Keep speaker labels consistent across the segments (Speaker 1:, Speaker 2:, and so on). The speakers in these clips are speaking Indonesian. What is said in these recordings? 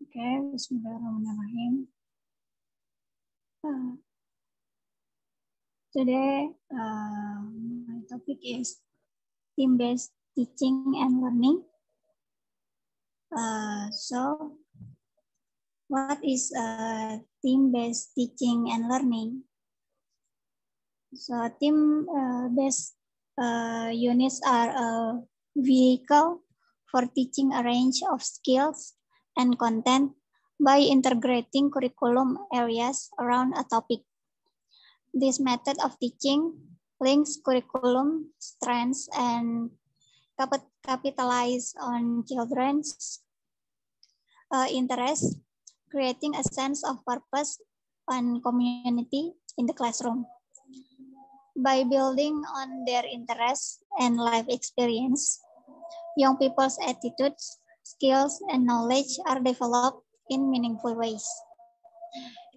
Speaker 1: Okay, Bismillahirrahmanirrahim. Today, my topic is team-based teaching and learning. So, what is team-based teaching and learning? So, team-based units are a vehicle for teaching a range of skills and content by integrating curriculum areas around a topic. This method of teaching links curriculum strengths and capitalize on children's interests, creating a sense of purpose and community in the classroom. By building on their interests and life experience, young people's attitudes, skills, and knowledge are developed in meaningful ways.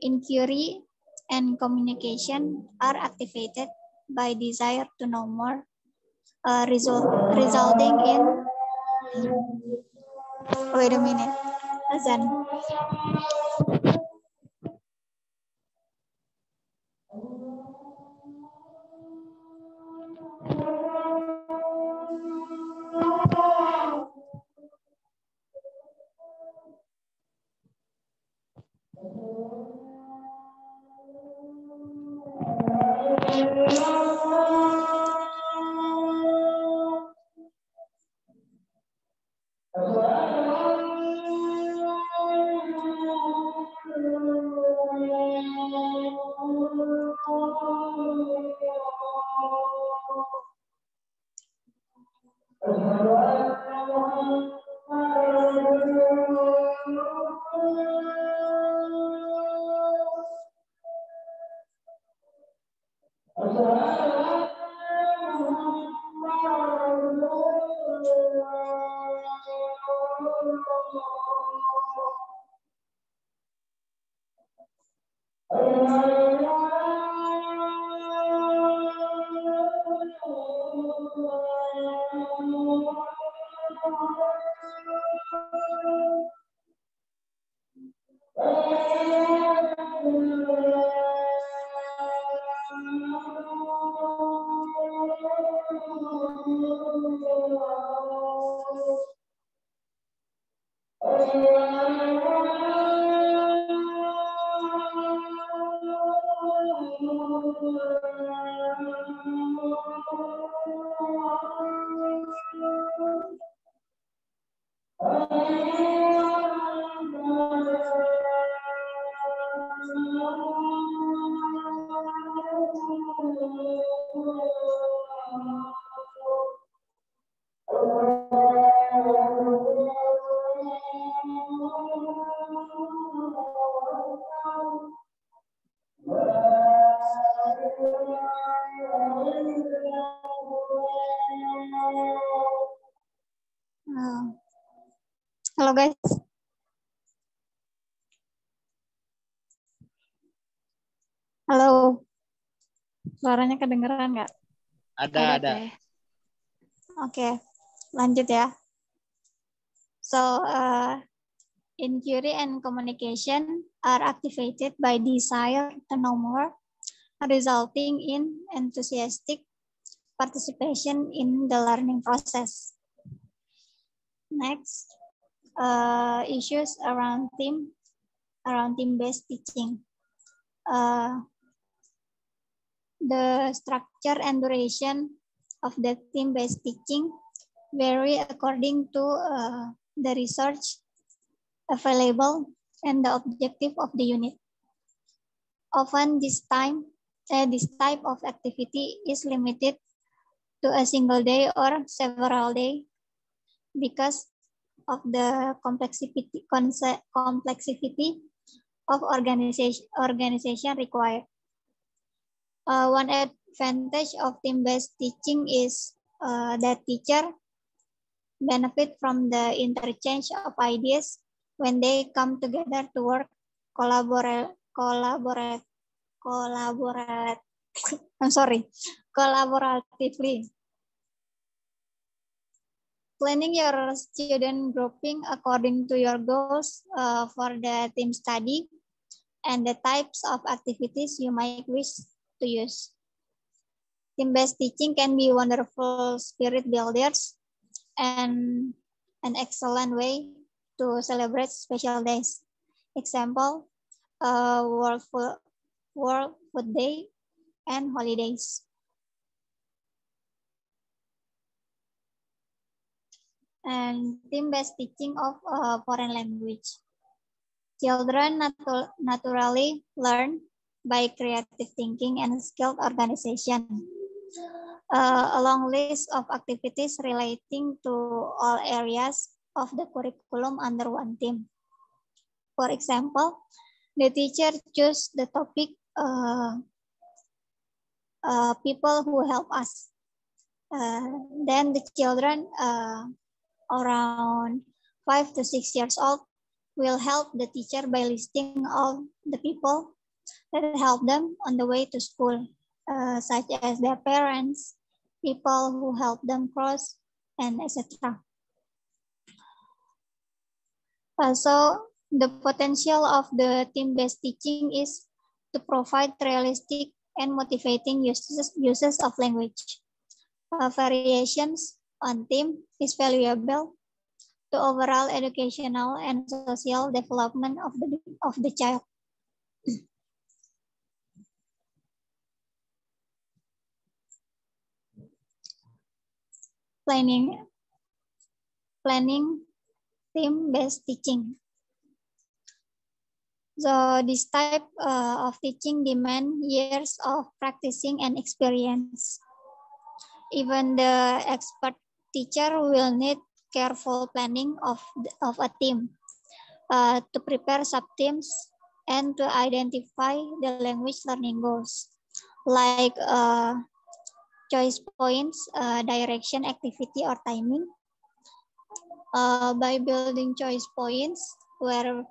Speaker 1: Inquiry and communication are activated by desire to know more, resulting in, wait a minute, Azan. Halo guys. Halo. Suaranya kedengeran nggak?
Speaker 2: Ada.
Speaker 1: Oke, lanjut ya. So, inquiry and communication are activated by desire to know more, resulting in enthusiastic participation in the learning process. Next, issues around team-based teaching. The structure and duration of the team-based teaching vary according to the research available and the objective of the unit. Often this type of activity is limited to a single day or several days because of the complexity of organization required. One advantage of team-based teaching is that teacher benefit from the interchange of ideas when they come together to work collaboratively. Planning your student grouping according to your goals for the team study and the types of activities you might wish to use. Team-based teaching can be wonderful spirit builders and an excellent way to celebrate special days. Example, World Food Day and holidays. And team-based teaching of foreign language. Children naturally learn by creative thinking and skilled organization. A long list of activities relating to all areas of the curriculum under one theme. For example, the teacher choose the topic people who help us. Then the children around 5 to 6 years old will help the teacher by listing all the people that help them on the way to school, such as their parents, people who help them cross, and etc. So the potential of the team-based teaching is to provide realistic and motivating uses of language. Variations on theme is valuable to overall educational and social development of the child. Planning theme-based teaching. So this type of teaching demand years of practicing and experience. Even the expert teacher will need careful planning of a team to prepare sub-teams and to identify the language learning goals, like choice points, direction, activity, or timing. By building choice points where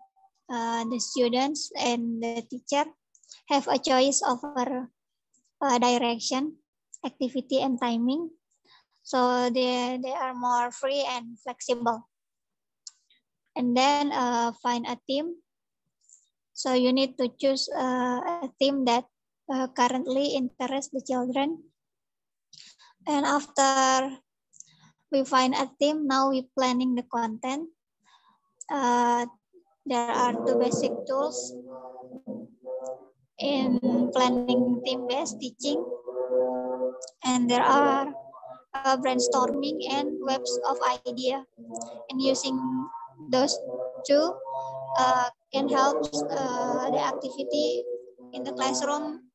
Speaker 1: the students and the teacher have a choice over direction, activity, and timing. So they are more free and flexible. And then find a team. So you need to choose a team that currently interests the children. And after we find a team, now we planning the content. There are two basic tools in planning team-based teaching. And there are brainstorming and webs of idea. And using those two can help the activity in the classroom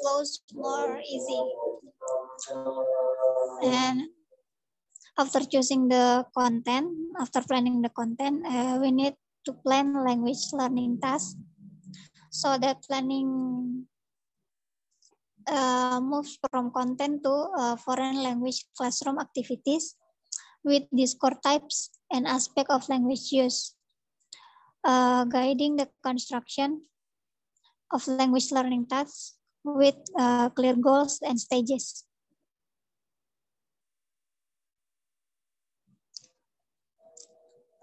Speaker 1: flows more easy. And after choosing the content, after planning the content, we need to plan language learning tasks. So that planning moves from content to foreign language classroom activities with these core types and aspect of language use, guiding the construction of language learning tasks with clear goals and stages.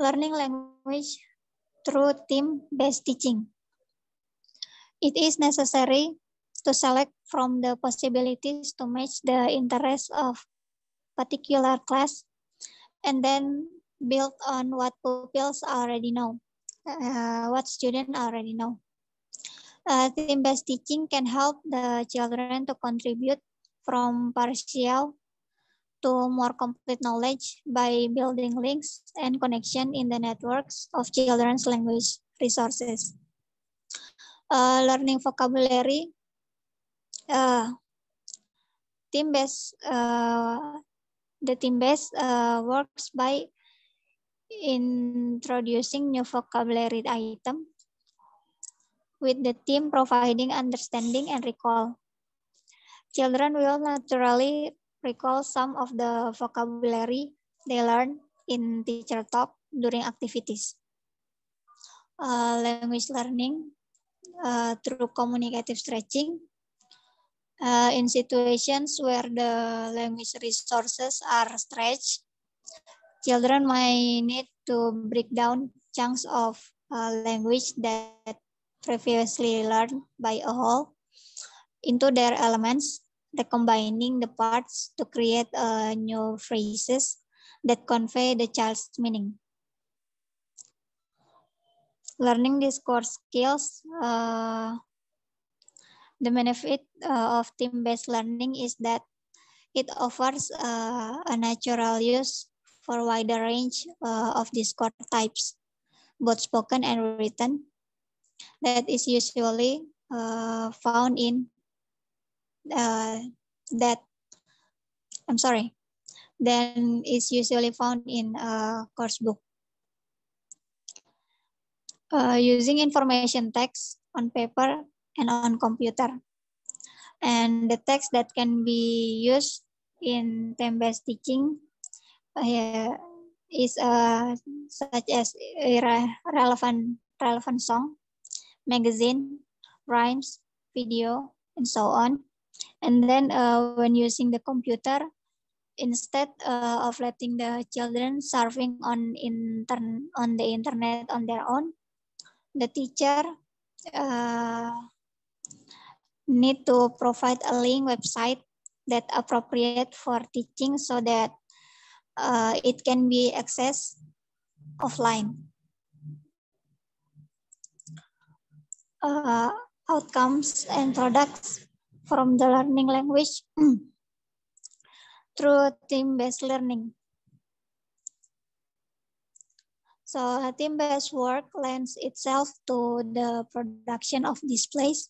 Speaker 1: Learning language through team-based teaching. It is necessary to select from the possibilities to match the interests of particular class and then build on what pupils already know, what students already know. Team-based teaching can help the children to contribute from partial to more complete knowledge by building links and connection in the networks of children's language resources. Learning vocabulary, team-based, the team-based works by introducing new vocabulary item with the team providing understanding and recall. Children will naturally recall some of the vocabulary they learn in teacher talk during activities. Language learning through communicative stretching. In situations where the language resources are stretched, children might need to break down chunks of language that previously learned by a whole into their elements, recombining the parts to create new phrases that convey the child's meaning. Learning these core skills, the benefit of team-based learning is that it offers a natural use for a wider range of these core types, both spoken and written, that is usually found in then is usually found in a course book. Using information text on paper and on computer. And the text that can be used in team-based teaching is such as relevant song, magazine, rhymes, video, and so on. And then when using the computer, instead of letting the children surfing on the internet on their own, the teacher need to provide a link website that appropriate for teaching so that it can be accessed offline. Outcomes and products from the learning language through team-based learning. So team-based work lends itself to the production of displays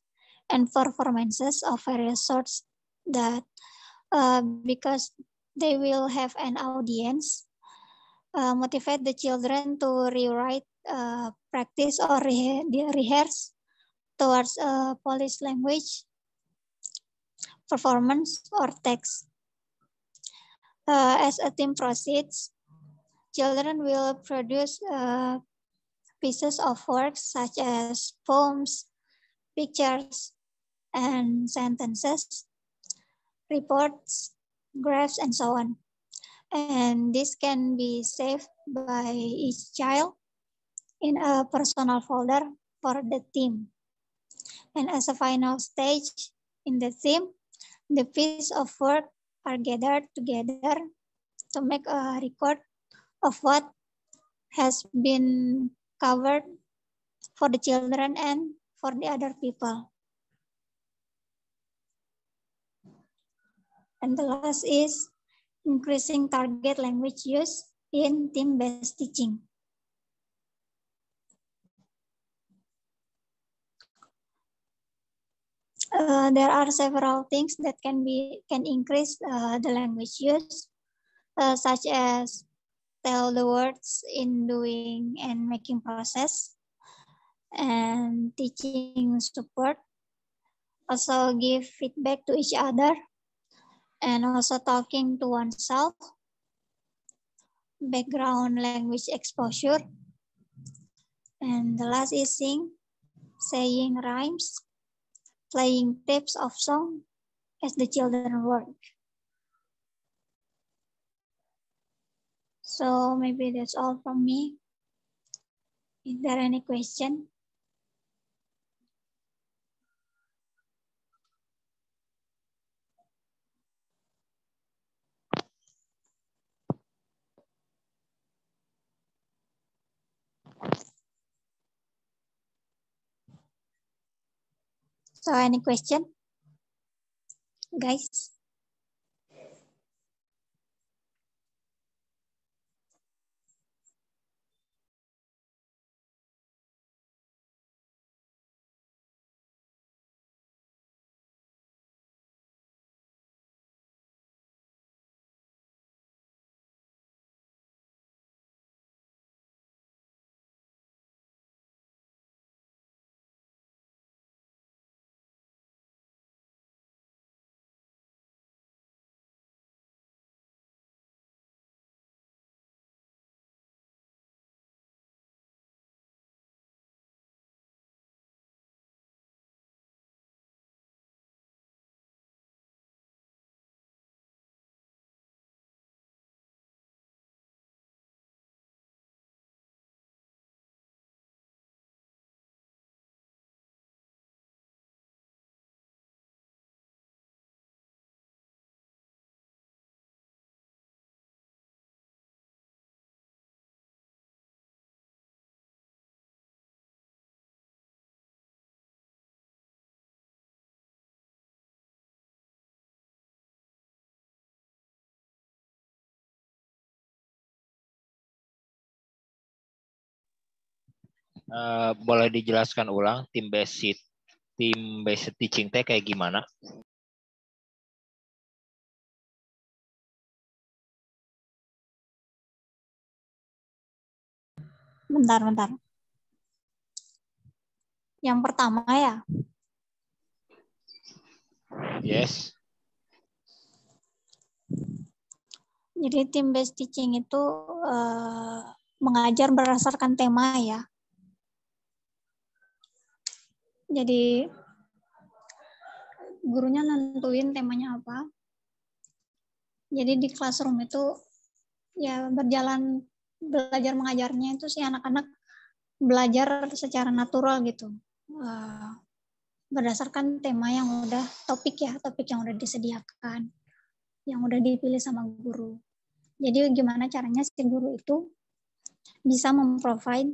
Speaker 1: and performances of various sorts that because they will have an audience, motivate the children to rewrite, practice or rehearse towards a Polish language performance or text. As a team proceeds, children will produce pieces of work such as poems, pictures, and sentences, reports, graphs, and so on. And this can be saved by each child in a personal folder for the team. And as a final stage in the theme, the piece of work are gathered together to make a record of what has been covered for the children and for the other people. And the last is increasing target language use in team-based teaching. There are several things that can increase the language use, such as tell the words in doing and making process, and teaching support. Also give feedback to each other, and also talking to oneself, background language exposure, and the last is saying rhymes, playing tapes of song as the children work. So maybe that's all from me. Is there any question? So any question, guys?
Speaker 2: Boleh dijelaskan ulang team based teaching teh kayak gimana?
Speaker 1: Bentar. Yang pertama ya.
Speaker 2: Yes.
Speaker 1: Jadi team based teaching itu mengajar berdasarkan tema ya. Jadi gurunya nentuin temanya apa. Jadi di classroom itu ya berjalan belajar mengajarnya itu si anak-anak belajar secara natural gitu. Berdasarkan tema yang udah topik yang udah disediakan, yang udah dipilih sama guru. Jadi gimana caranya si guru itu bisa memprovide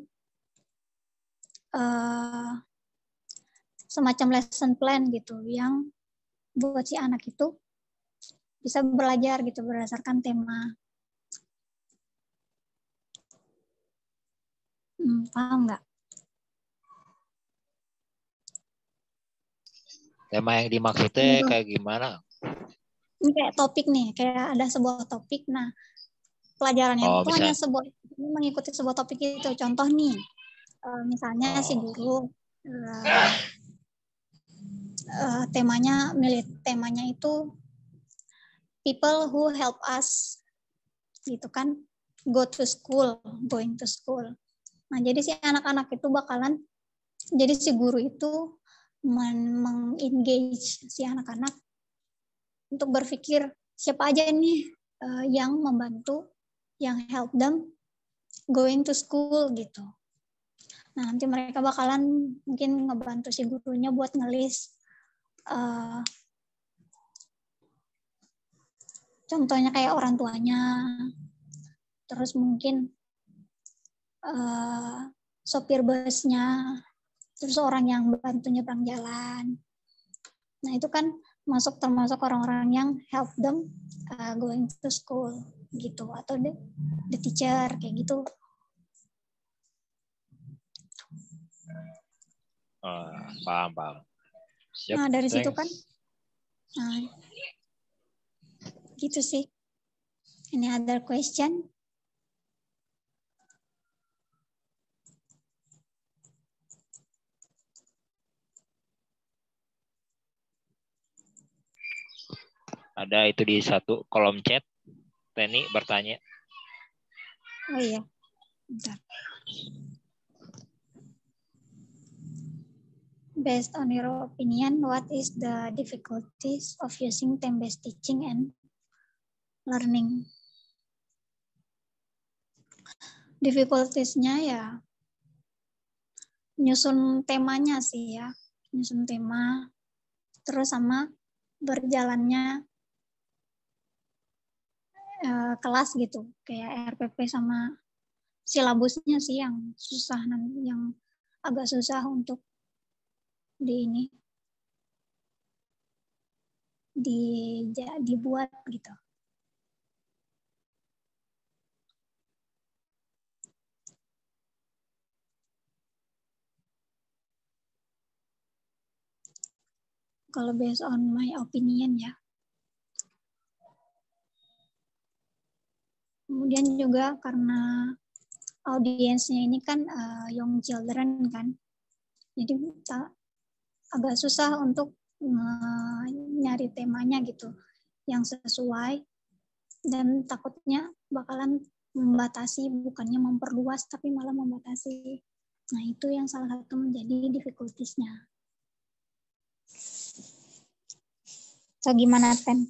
Speaker 1: semacam lesson plan gitu yang buat si anak itu bisa belajar gitu berdasarkan tema. Paham nggak?
Speaker 2: Tema yang dimaksudnya kayak gimana?
Speaker 1: Ini kayak topik nih, kayak ada sebuah topik. Nah, pelajarannya itu hanya mengikuti sebuah topik itu. Contoh nih, misalnya si guru temanya itu people who help us, gitu kan? Going to school. Nah, jadi si anak-anak itu bakalan, jadi si guru itu mengengage si anak-anak untuk berpikir siapa aja nih yang membantu, yang help them going to school gitu. Nah, nanti mereka bakalan mungkin ngebantu si gurunya buat ngelis contohnya kayak orang tuanya, terus mungkin sopir busnya, terus orang yang bantu nyebrang jalan. Nah, itu kan termasuk orang-orang yang help them going to school gitu, atau the teacher kayak gitu.
Speaker 2: Paham. Siap,
Speaker 1: nah, dari situ kan, gitu sih. Any other question?
Speaker 2: Ada itu di satu kolom chat. Teni bertanya.
Speaker 1: Oh iya, bentar. Based on your opinion, what is the difficulties of using time-based teaching and learning? Difficulties-nya ya nyusun temanya sih ya, nyusun tema, terus sama berjalannya kelas gitu, kayak RPP sama silabusnya sih yang susah, yang agak susah untuk dibuat gitu. Kalau based on my opinion ya. Kemudian juga karena audiensnya ini kan young children kan, jadi agak susah untuk nyari temanya gitu yang sesuai, dan takutnya bakalan membatasi, bukannya memperluas tapi malah membatasi. Nah, itu yang salah satu menjadi difficulties-nya. So, gimana, Ten?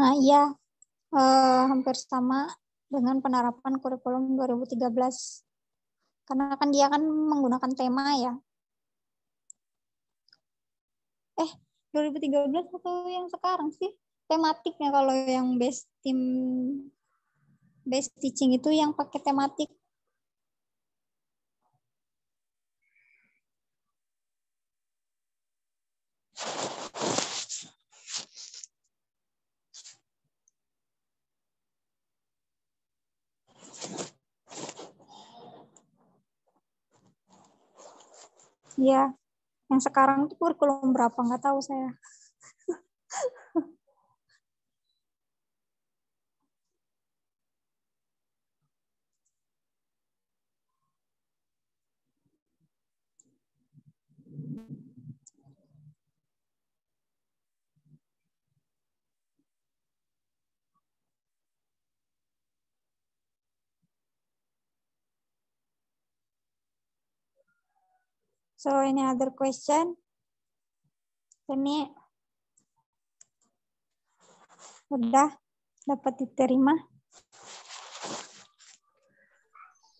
Speaker 1: Nah, iya, hampir sama dengan penerapan kurikulum 2013. Karena kan dia kan menggunakan tema ya. 2013 atau yang sekarang sih? Tematiknya kalau yang based teaching itu yang pakai tematik. Ya, yang sekarang itu kurikulum berapa nggak tahu saya. So, any other question? Ini udah dapat diterima?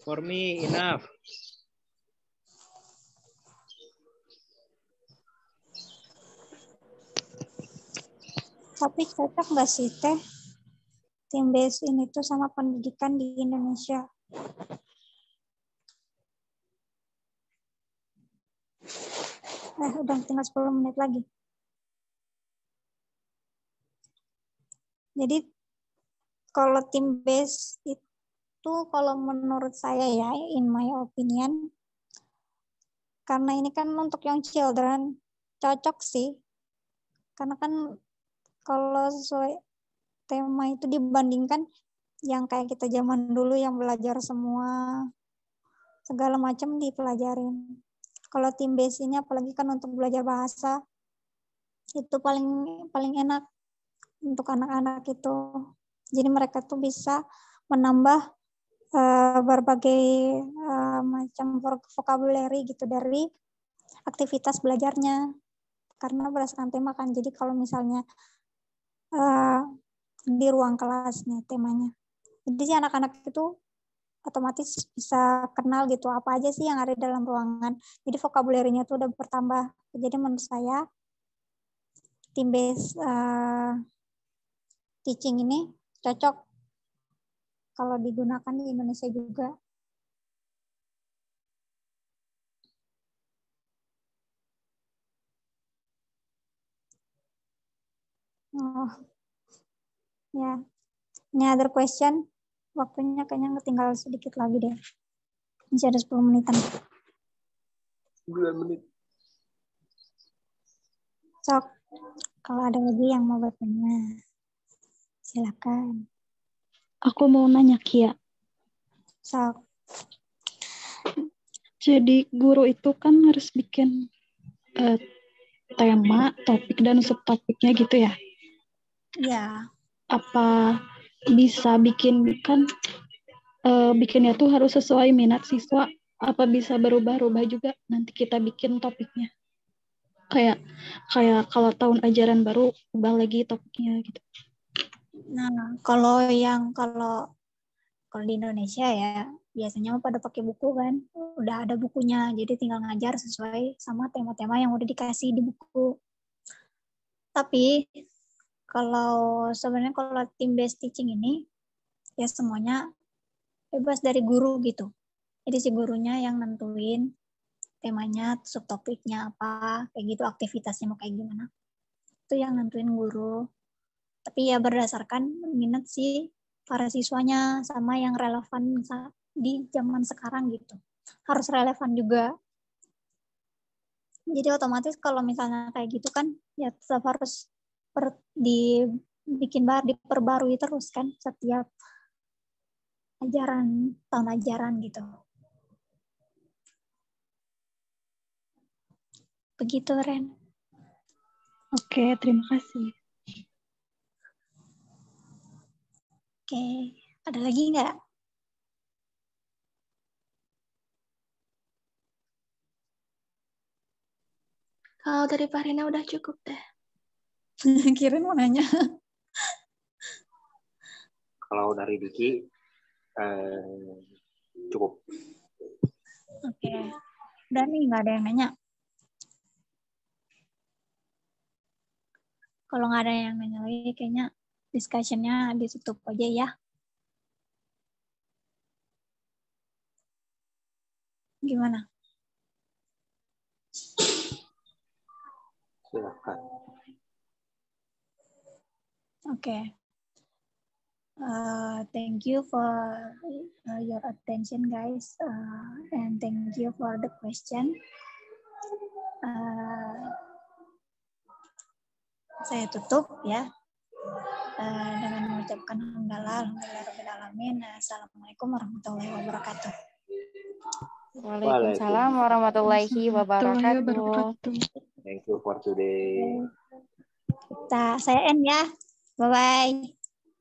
Speaker 2: For me, enough.
Speaker 1: Tapi cocok nggak sih Teh team base ini tuh sama pendidikan di Indonesia? Udah tinggal 10 menit lagi. Jadi kalau team base itu kalau menurut saya ya, in my opinion, karena ini kan untuk young children, cocok sih. Karena kan kalau sesuai tema itu dibandingkan yang kayak kita zaman dulu yang belajar semua, segala macam dipelajarin. Kalau team base ini apalagi kan untuk belajar bahasa, itu paling enak untuk anak-anak itu. Jadi mereka tuh bisa menambah berbagai macam vocabulary gitu dari aktivitas belajarnya. Karena berdasarkan tema kan. Jadi kalau misalnya di ruang kelas nih temanya. Jadi si anak-anak itu otomatis bisa kenal gitu apa aja sih yang ada dalam ruangan. Jadi vocabulary-nya tuh udah bertambah. Jadi menurut saya team based teaching ini cocok kalau digunakan di Indonesia juga. Oh, ya. Ini other question. Waktunya kayaknya tinggal sedikit lagi deh. Masih ada 10 menitan.
Speaker 2: 9 menit.
Speaker 1: Sok, kalau ada lagi yang mau bertanya, silakan.
Speaker 3: Aku mau nanya, Kia.
Speaker 1: Sok.
Speaker 3: Jadi guru itu kan harus bikin tema, topik, dan subtopiknya gitu ya?
Speaker 1: Ya.
Speaker 3: Apa bisa bikinnya tuh harus sesuai minat siswa? Apa bisa berubah-ubah juga nanti kita bikin topiknya? Kayak kalau tahun ajaran baru ubah lagi topiknya gitu.
Speaker 1: Nah, kalau di Indonesia ya, biasanya pada pakai buku kan. Udah ada bukunya, jadi tinggal ngajar sesuai sama tema-tema yang udah dikasih di buku. Tapi sebenarnya kalau team based teaching ini ya semuanya bebas dari guru gitu. Jadi si gurunya yang nentuin temanya, subtopiknya apa, kayak gitu, aktivitasnya mau kayak gimana. Itu yang nentuin guru. Tapi ya berdasarkan minat si para siswanya sama yang relevan di zaman sekarang gitu. Harus relevan juga. Jadi otomatis kalau misalnya kayak gitu kan ya tetap harus diperbarui terus kan setiap tahun ajaran gitu. Begitu, Ren.
Speaker 3: Oke, terima kasih.
Speaker 1: Oke, ada lagi nggak?
Speaker 4: Kalau dari Pak Rina udah cukup deh.
Speaker 1: Kirain mau nanya.
Speaker 2: Kalau dari Diki, cukup.
Speaker 1: Oke, udah nih nggak ada yang nanya. Kalau nggak ada yang nanya lagi, kayaknya discussion-nya ditutup aja ya. Gimana?
Speaker 2: Silakan.
Speaker 1: Oke. Thank you for your attention, guys, and thank you for the question. Saya tutup ya dengan mengucapkan alhamdulillahirobbilalamin. Assalamualaikum warahmatullahi wabarakatuh.
Speaker 5: Waalaikumsalam warahmatullahi wabarakatuh.
Speaker 6: Thank you for today.
Speaker 1: Saya end ya. Bye bye.